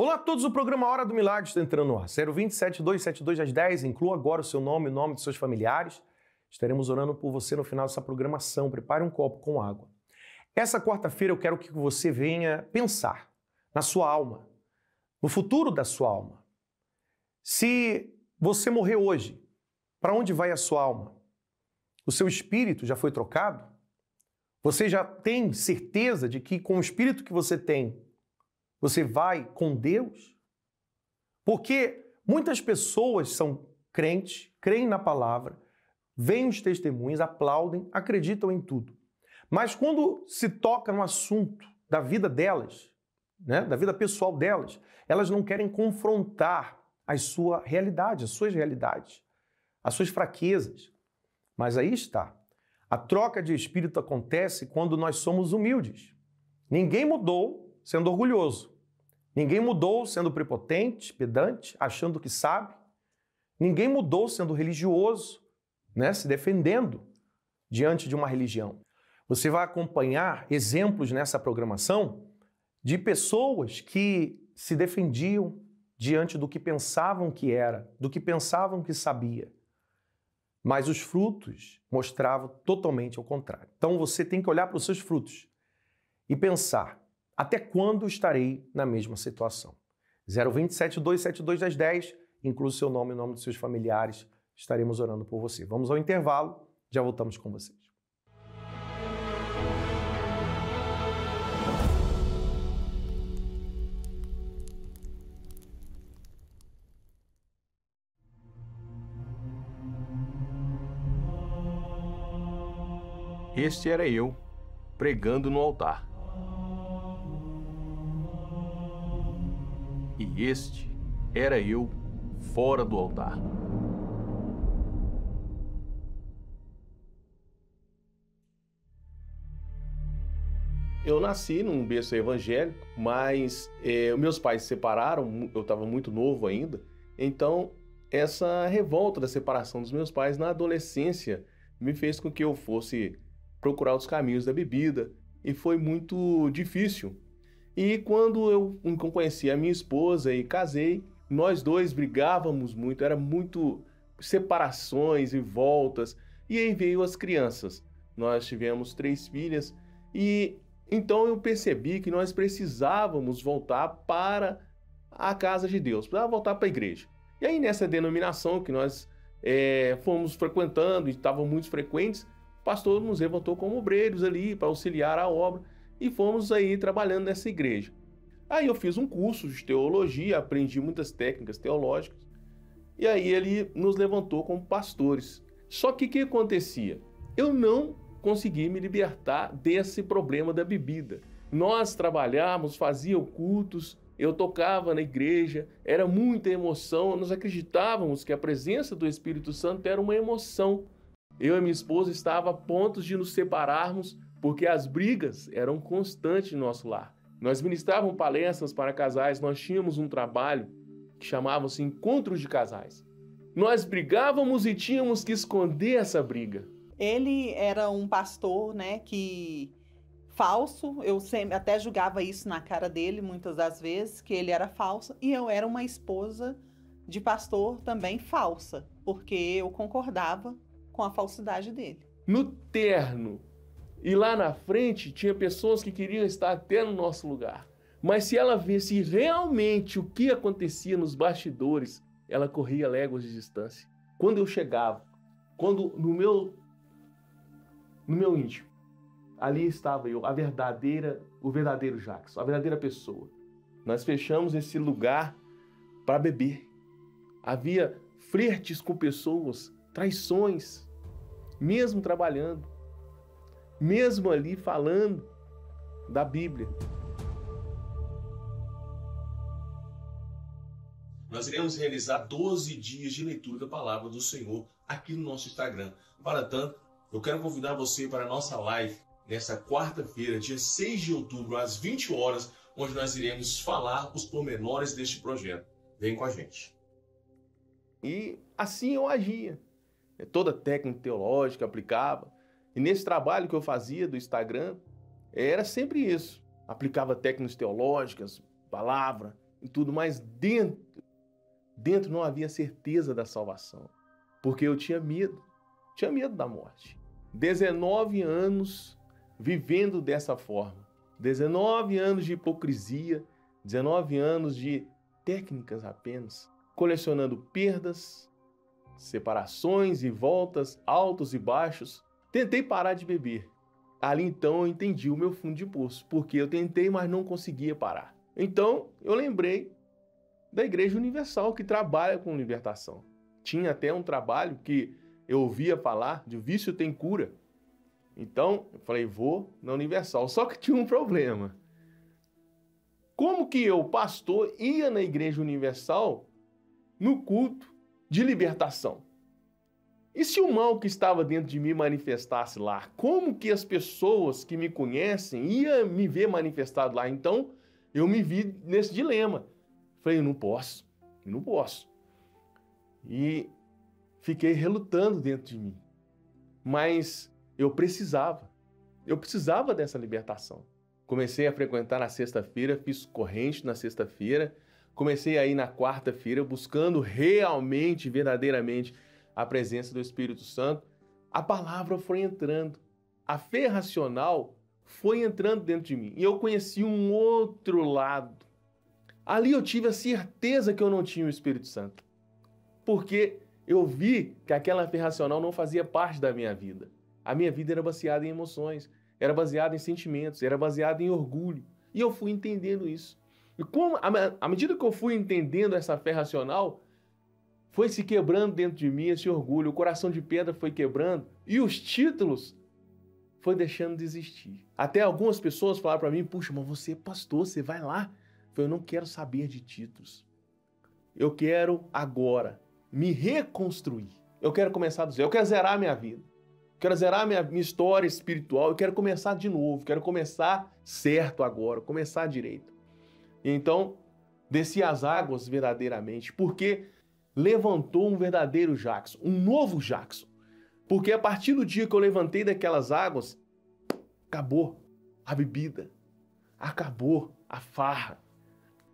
Olá a todos, o programa Hora do Milagre está entrando no ar. 020-7272-10, inclua agora o seu nome e o nome de seus familiares. Estaremos orando por você no final dessa programação. Prepare um copo com água. Essa quarta-feira eu quero que você venha pensar na sua alma, no futuro da sua alma. Se você morrer hoje, para onde vai a sua alma? O seu espírito já foi trocado? Você já tem certeza de que com o espírito que você tem, você vai com Deus? Porque muitas pessoas são crentes, creem na palavra, veem os testemunhos, aplaudem, acreditam em tudo. Mas quando se toca no assunto da vida delas, da vida pessoal delas, elas não querem confrontar a sua realidade, as suas realidades, as suas fraquezas. Mas aí está. A troca de espírito acontece quando nós somos humildes. Ninguém mudou sendo orgulhoso. Ninguém mudou sendo prepotente, pedante, achando que sabe. Ninguém mudou sendo religioso, se defendendo diante de uma religião. Você vai acompanhar exemplos nessa programação de pessoas que se defendiam diante do que pensavam que era, do que pensavam que sabia. Mas os frutos mostravam totalmente ao contrário. Então você tem que olhar para os seus frutos e pensar: até quando estarei na mesma situação? 020-7272-10, inclui o seu nome e o nome dos seus familiares. Estaremos orando por você. Vamos ao intervalo, já voltamos com vocês. Este era eu, pregando no altar. E este era eu, fora do altar. Eu nasci num berço evangélico, mas meus pais se separaram, eu estava muito novo ainda. Então, essa revolta da separação dos meus pais na adolescência me fez com que eu fosse procurar os caminhos da bebida, e foi muito difícil. E quando eu conheci a minha esposa e casei, nós dois brigávamos muito, era muito separações e voltas, e aí veio as crianças. Nós tivemos 3 filhas, e então eu percebi que nós precisávamos voltar para a casa de Deus, precisávamos voltar para a igreja. E aí nessa denominação que nós fomos frequentando, e estavam muito frequentes, o pastor nos levantou como obreiros ali para auxiliar a obra e fomos aí trabalhando nessa igreja. Aí eu fiz um curso de teologia, aprendi muitas técnicas teológicas e aí ele nos levantou como pastores. Só que o que acontecia? Eu não consegui me libertar desse problema da bebida. Nós trabalhávamos, fazíamos cultos, eu tocava na igreja, era muita emoção, nós acreditávamos que a presença do Espírito Santo era uma emoção. Eu e minha esposa estávamos a ponto de nos separarmos porque as brigas eram constantes no nosso lar. Nós ministrávamos palestras para casais, nós tínhamos um trabalho que chamava-se Encontros de Casais. Nós brigávamos e tínhamos que esconder essa briga. Ele era um pastor, que falso, eu sempre até julgava isso na cara dele muitas das vezes, que ele era falso, e eu era uma esposa de pastor também falsa, porque eu concordava com a falsidade dele. No terno e lá na frente tinha pessoas que queriam estar até no nosso lugar. Mas se ela visse realmente o que acontecia nos bastidores, ela corria léguas de distância. Quando eu chegava, no meu íntimo, ali estava eu, o verdadeiro Jackson, a verdadeira pessoa. Nós fechamos esse lugar para beber. Havia flertes com pessoas, traições, mesmo trabalhando, mesmo ali falando da Bíblia. Nós iremos realizar 12 dias de leitura da Palavra do Senhor aqui no nosso Instagram. Para tanto, eu quero convidar você para a nossa live nesta quarta-feira, dia 6 de outubro, às 20 horas, onde nós iremos falar os pormenores deste projeto. Vem com a gente. E assim eu agia. Toda técnica teológica aplicava. E nesse trabalho que eu fazia do Instagram, era sempre isso. Aplicava técnicas teológicas, palavra, e tudo, mas dentro não havia certeza da salvação, porque eu tinha medo da morte. 19 anos vivendo dessa forma, 19 anos de hipocrisia, 19 anos de técnicas apenas, colecionando perdas, separações e voltas, altos e baixos. Tentei parar de beber. Ali então eu entendi o meu fundo de poço, porque eu tentei, mas não conseguia parar. Então eu lembrei da Igreja Universal, que trabalha com libertação. Tinha até um trabalho que eu ouvia falar de vício tem cura. Então eu falei, vou na Universal. Só que tinha um problema. Como que eu, pastor, ia na Igreja Universal no culto de libertação? E se o mal que estava dentro de mim manifestasse lá? Como que as pessoas que me conhecem iam me ver manifestado lá? Então, eu me vi nesse dilema. Falei, eu não posso. E fiquei relutando dentro de mim. Mas eu precisava dessa libertação. Comecei a frequentar na sexta-feira, fiz corrente na sexta-feira, comecei a ir na quarta-feira buscando realmente, verdadeiramente a presença do Espírito Santo. A palavra foi entrando, a fé racional foi entrando dentro de mim e eu conheci um outro lado. Ali eu tive a certeza que eu não tinha o Espírito Santo, porque eu vi que aquela fé racional não fazia parte da minha vida. A minha vida era baseada em emoções, era baseada em sentimentos, era baseada em orgulho. E eu fui entendendo isso. E à medida que eu fui entendendo essa fé racional, foi se quebrando dentro de mim esse orgulho, o coração de pedra foi quebrando e os títulos foi deixando de existir. Até algumas pessoas falaram para mim, puxa, mas você é pastor, você vai lá. Eu falei, eu não quero saber de títulos. Eu quero agora me reconstruir. Eu quero começar do zero, eu quero zerar a minha vida. Eu quero zerar a minha história espiritual, eu quero começar de novo, quero começar certo agora, começar direito. E então, desci as águas verdadeiramente, porque levantou um verdadeiro Jackson, um novo Jackson. Porque a partir do dia que eu levantei daquelas águas, acabou a bebida, acabou a farra.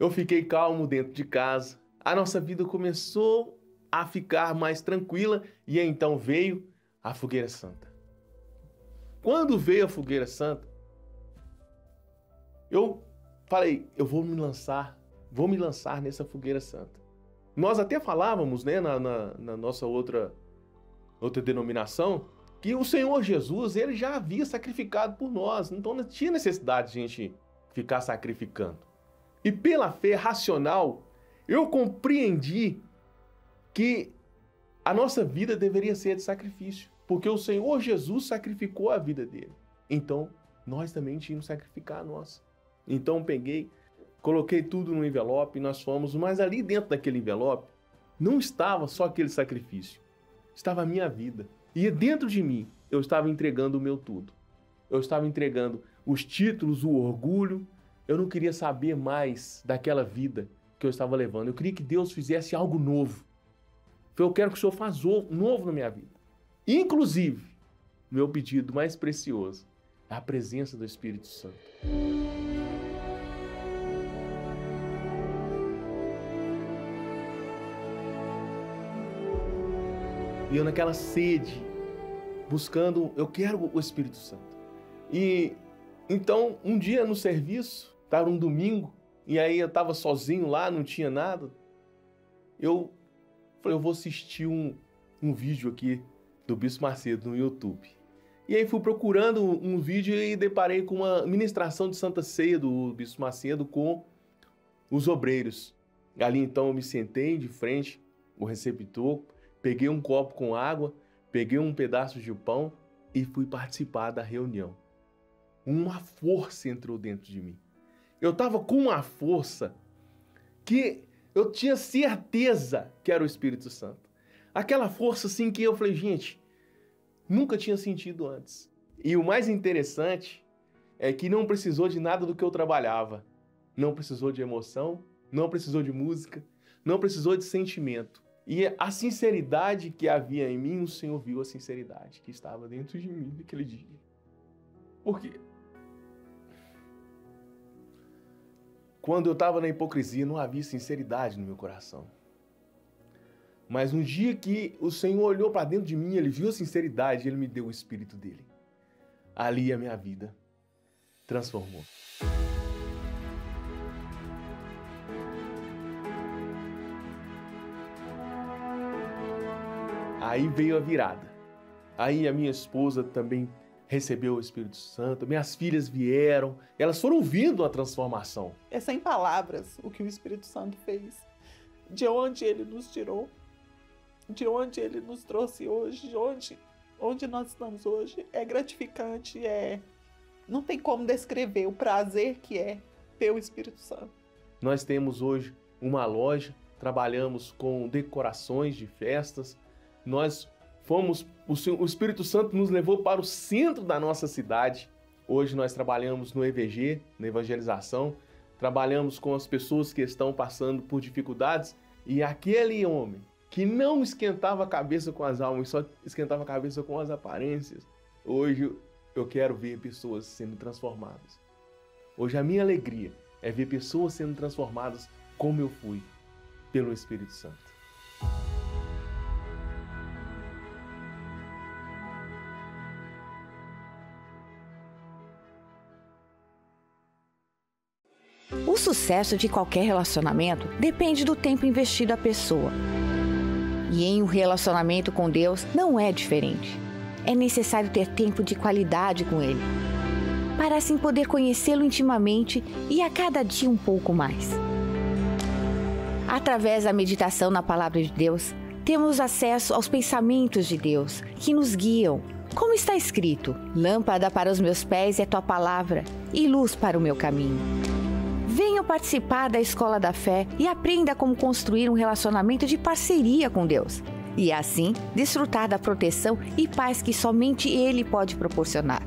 Eu fiquei calmo dentro de casa, a nossa vida começou a ficar mais tranquila e então veio a Fogueira Santa. Quando veio a Fogueira Santa, eu falei, eu vou me lançar nessa Fogueira Santa. Nós até falávamos, né, na nossa outra denominação, que o Senhor Jesus, ele já havia sacrificado por nós, então não tinha necessidade de a gente ficar sacrificando. E pela fé racional, eu compreendi que a nossa vida deveria ser de sacrifício, porque o Senhor Jesus sacrificou a vida dele. Então, nós também tínhamos que sacrificar a nossa. Então, peguei, coloquei tudo no envelope e nós fomos, mas ali dentro daquele envelope não estava só aquele sacrifício, estava a minha vida. E dentro de mim, eu estava entregando o meu tudo. Eu estava entregando os títulos, o orgulho. Eu não queria saber mais daquela vida que eu estava levando. Eu queria que Deus fizesse algo novo. Eu quero que o Senhor faça novo na minha vida. Inclusive, meu pedido mais precioso é a presença do Espírito Santo. E eu naquela sede, buscando, eu quero o Espírito Santo. E então, um dia no serviço, estava um domingo, e aí eu estava sozinho lá, não tinha nada. Eu falei, eu vou assistir um vídeo aqui do Bispo Macedo no YouTube. E aí fui procurando um vídeo e deparei com uma ministração de Santa Ceia do Bispo Macedo com os obreiros. Ali então eu me sentei de frente ao receptor, peguei um copo com água, peguei um pedaço de pão e fui participar da reunião. Uma força entrou dentro de mim. Eu estava com uma força que eu tinha certeza que era o Espírito Santo. Aquela força assim que eu falei, gente, nunca tinha sentido antes. E o mais interessante é que não precisou de nada do que eu trabalhava. Não precisou de emoção, não precisou de música, não precisou de sentimento. E a sinceridade que havia em mim, o Senhor viu a sinceridade que estava dentro de mim naquele dia. Por quê? quando eu estava na hipocrisia, não havia sinceridade no meu coração. Mas um dia que o Senhor olhou para dentro de mim, Ele viu a sinceridade, Ele me deu o Espírito dEle. Ali a minha vida transformou. Aí veio a virada. Aí a minha esposa também recebeu o Espírito Santo, minhas filhas vieram, elas foram vendo a transformação. É sem palavras o que o Espírito Santo fez. De onde Ele nos tirou, de onde Ele nos trouxe hoje, onde nós estamos hoje. É gratificante, não tem como descrever o prazer que é ter o Espírito Santo. Nós temos hoje uma loja, trabalhamos com decorações de festas, o Espírito Santo nos levou para o centro da nossa cidade. Hoje nós trabalhamos no EVG, na evangelização, trabalhamos com as pessoas que estão passando por dificuldades, e aquele homem que não esquentava a cabeça com as almas, só esquentava a cabeça com as aparências, hoje eu quero ver pessoas sendo transformadas. Hoje a minha alegria é ver pessoas sendo transformadas como eu fui, pelo Espírito Santo. O sucesso de qualquer relacionamento depende do tempo investido à pessoa. E em um relacionamento com Deus não é diferente. É necessário ter tempo de qualidade com Ele, para assim poder conhecê-lo intimamente e a cada dia um pouco mais. Através da meditação na Palavra de Deus, temos acesso aos pensamentos de Deus, que nos guiam. Como está escrito, lâmpada para os meus pés é Tua Palavra e luz para o meu caminho. Venha participar da Escola da Fé e aprenda como construir um relacionamento de parceria com Deus. E assim, desfrutar da proteção e paz que somente Ele pode proporcionar.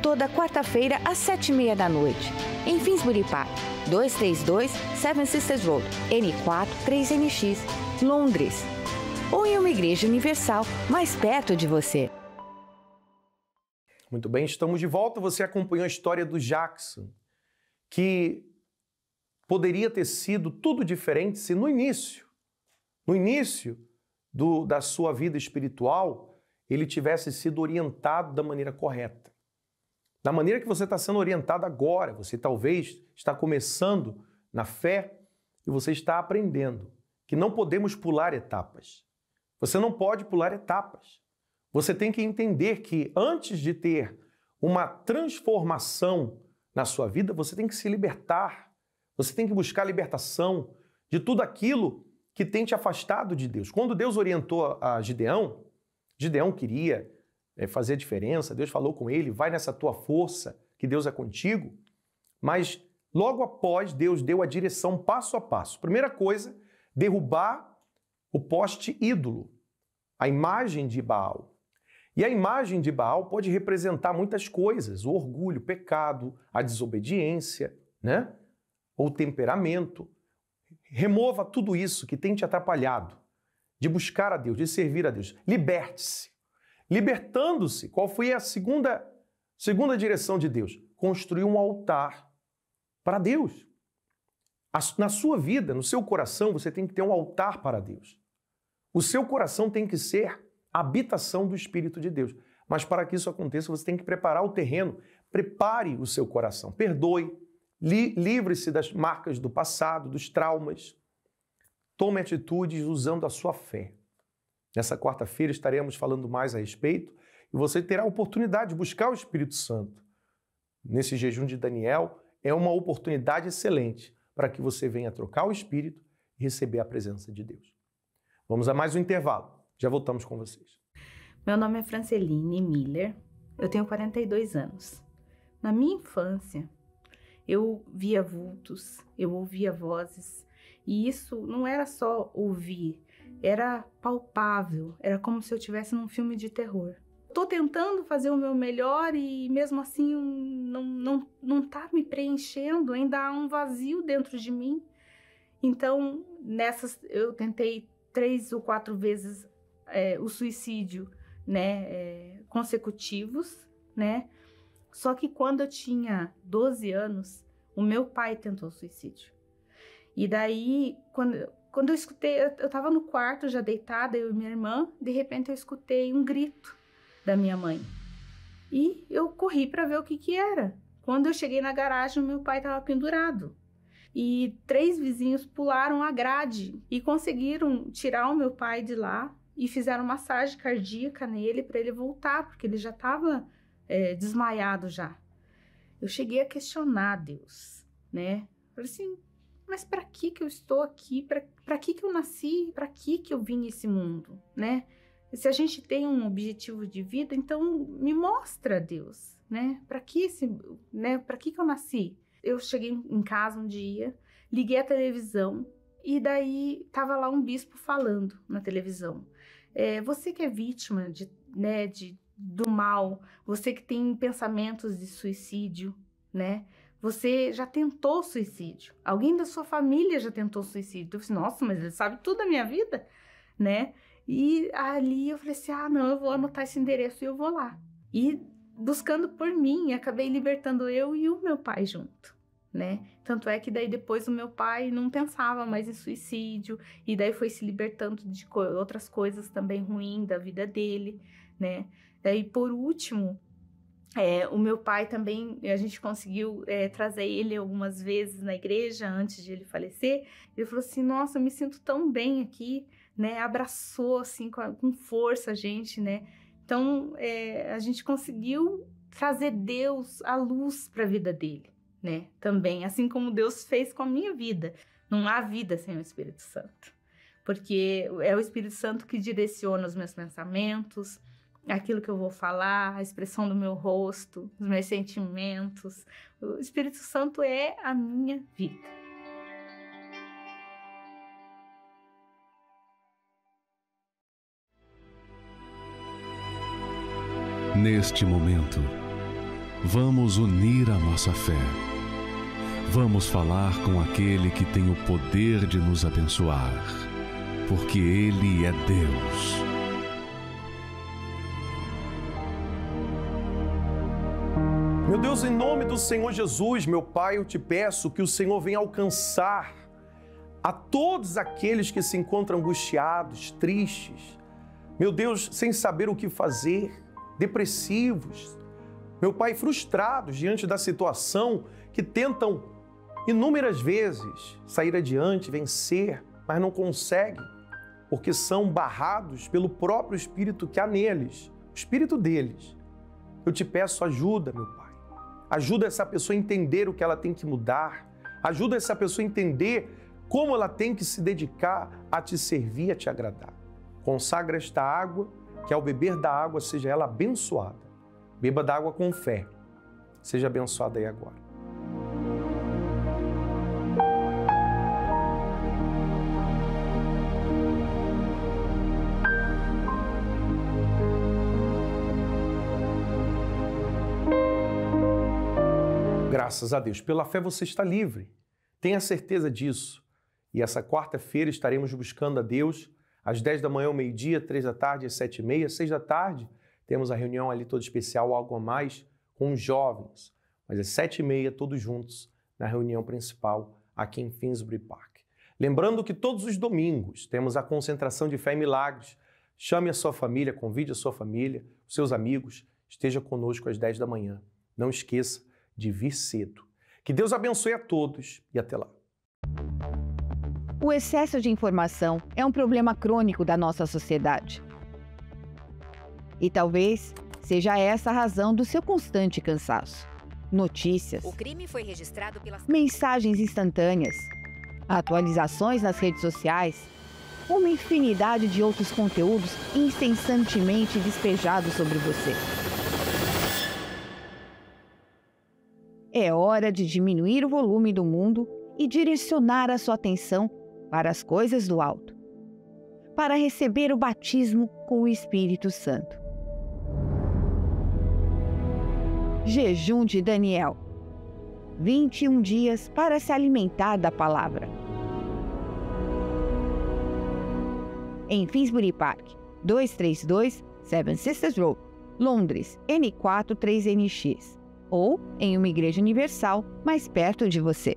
Toda quarta-feira, às 7h30 da noite, em Finsbury Park, 232 Seven Sisters Road, N4 3NX, Londres. Ou em uma igreja universal mais perto de você. Muito bem, estamos de volta. Você acompanhou a história do Jackson, que poderia ter sido tudo diferente se no início da sua vida espiritual, ele tivesse sido orientado da maneira correta. Da maneira que você está sendo orientado agora, você talvez está começando na fé e você está aprendendo que não podemos pular etapas. Você não pode pular etapas. Você tem que entender que antes de ter uma transformação na sua vida, você tem que se libertar. Você tem que buscar a libertação de tudo aquilo que tem te afastado de Deus. Quando Deus orientou a Gideão, Gideão queria fazer a diferença, Deus falou com ele, vai nessa tua força, que Deus é contigo. Mas logo após, Deus deu a direção passo a passo. Primeira coisa, derrubar o poste ídolo, a imagem de Baal. E a imagem de Baal pode representar muitas coisas, o orgulho, o pecado, a desobediência, né? Ou temperamento. Remova tudo isso que tem te atrapalhado de buscar a Deus, de servir a Deus. Liberte-se. Libertando-se, qual foi a segunda direção de Deus? Construir um altar para Deus. Na sua vida, no seu coração, você tem que ter um altar para Deus. O seu coração tem que ser a habitação do Espírito de Deus. Mas para que isso aconteça, você tem que preparar o terreno. Prepare o seu coração. Perdoe. Livre-se das marcas do passado, dos traumas. Tome atitudes usando a sua fé. Nessa quarta-feira estaremos falando mais a respeito e você terá a oportunidade de buscar o Espírito Santo. Nesse jejum de Daniel, é uma oportunidade excelente para que você venha trocar o Espírito e receber a presença de Deus. Vamos a mais um intervalo. Já voltamos com vocês. Meu nome é Franceline Miller, eu tenho 42 anos. Na minha infância, eu via vultos, eu ouvia vozes, e isso não era só ouvir, era palpável, era como se eu estivesse num filme de terror. Estou tentando fazer o meu melhor e mesmo assim não tá me preenchendo, ainda há um vazio dentro de mim. Então, eu tentei 3 ou 4 vezes o suicídio, né, consecutivos, né? Só que quando eu tinha 12 anos, O meu pai tentou suicídio. E daí, quando eu escutei, eu tava no quarto já deitada, eu e minha irmã, de repente eu escutei um grito da minha mãe. E eu corri para ver o que era. Quando eu cheguei na garagem, o meu pai estava pendurado. E 3 vizinhos pularam a grade e conseguiram tirar o meu pai de lá e fizeram massagem cardíaca nele para ele voltar, porque ele já estava desmaiado já. Eu cheguei a questionar Deus, né? Falei assim, mas para que eu estou aqui? Para que eu nasci? Para que eu vim nesse mundo, né? Se a gente tem um objetivo de vida, então me mostra, Deus, né? Para que eu nasci? Eu cheguei em casa um dia, liguei a televisão e daí tava lá um bispo falando na televisão. Você que é vítima do mal, você que tem pensamentos de suicídio, né? Você já tentou suicídio. Alguém da sua família já tentou suicídio. Eu falei, nossa, mas ele sabe tudo da minha vida, né? E ali eu falei assim, não, eu vou anotar esse endereço e eu vou lá. E buscando por mim, acabei libertando eu e o meu pai junto, né? Tanto é que daí depois o meu pai não pensava mais em suicídio, e daí foi se libertando de outras coisas também ruins da vida dele, né? Daí por último, o meu pai também, a gente conseguiu trazer ele algumas vezes na igreja antes de ele falecer. Ele falou assim, nossa, eu me sinto tão bem aqui, né? Abraçou assim com força a gente, né? Então a gente conseguiu trazer Deus, a luz para a vida dele, né? Também, assim como Deus fez com a minha vida. Não há vida sem o Espírito Santo, porque é o Espírito Santo que direciona os meus pensamentos, aquilo que eu vou falar, a expressão do meu rosto, os meus sentimentos. O Espírito Santo é a minha vida. Neste momento, vamos unir a nossa fé. Vamos falar com aquele que tem o poder de nos abençoar, porque Ele é Deus. Meu Deus, em nome do Senhor Jesus, meu Pai, eu te peço que o Senhor venha alcançar a todos aqueles que se encontram angustiados, tristes, meu Deus, sem saber o que fazer, depressivos, meu Pai, frustrados diante da situação, que tentam inúmeras vezes sair adiante, vencer, mas não conseguem, porque são barrados pelo próprio Espírito que há neles, o Espírito deles. Eu te peço ajuda, meu Pai. Ajuda essa pessoa a entender o que ela tem que mudar. Ajuda essa pessoa a entender como ela tem que se dedicar a te servir, a te agradar. Consagra esta água, que ao beber da água seja ela abençoada. Beba da água com fé. Seja abençoada aí agora. Graças a Deus. Pela fé você está livre. Tenha certeza disso. E essa quarta-feira estaremos buscando a Deus às 10 da manhã, ao meio-dia, 3 da tarde, às 7h30, 6 da tarde. Temos a reunião ali toda especial, algo a mais, com os jovens. Mas às 7h30, todos juntos, na reunião principal, aqui em Finsbury Park. Lembrando que todos os domingos temos a concentração de fé e milagres. Chame a sua família, convide a sua família, os seus amigos, esteja conosco às 10 da manhã. Não esqueça de vir cedo. Que Deus abençoe a todos e até lá. O excesso de informação é um problema crônico da nossa sociedade. E talvez seja essa a razão do seu constante cansaço. Notícias, o crime foi registrado pelas... mensagens instantâneas, atualizações nas redes sociais, uma infinidade de outros conteúdos incessantemente despejados sobre você. É hora de diminuir o volume do mundo e direcionar a sua atenção para as coisas do alto, para receber o batismo com o Espírito Santo. Jejum de Daniel. 21 dias para se alimentar da palavra. Em Finsbury Park, 232 Seven Sisters Road, Londres, N4 3NX. ou em uma igreja universal mais perto de você.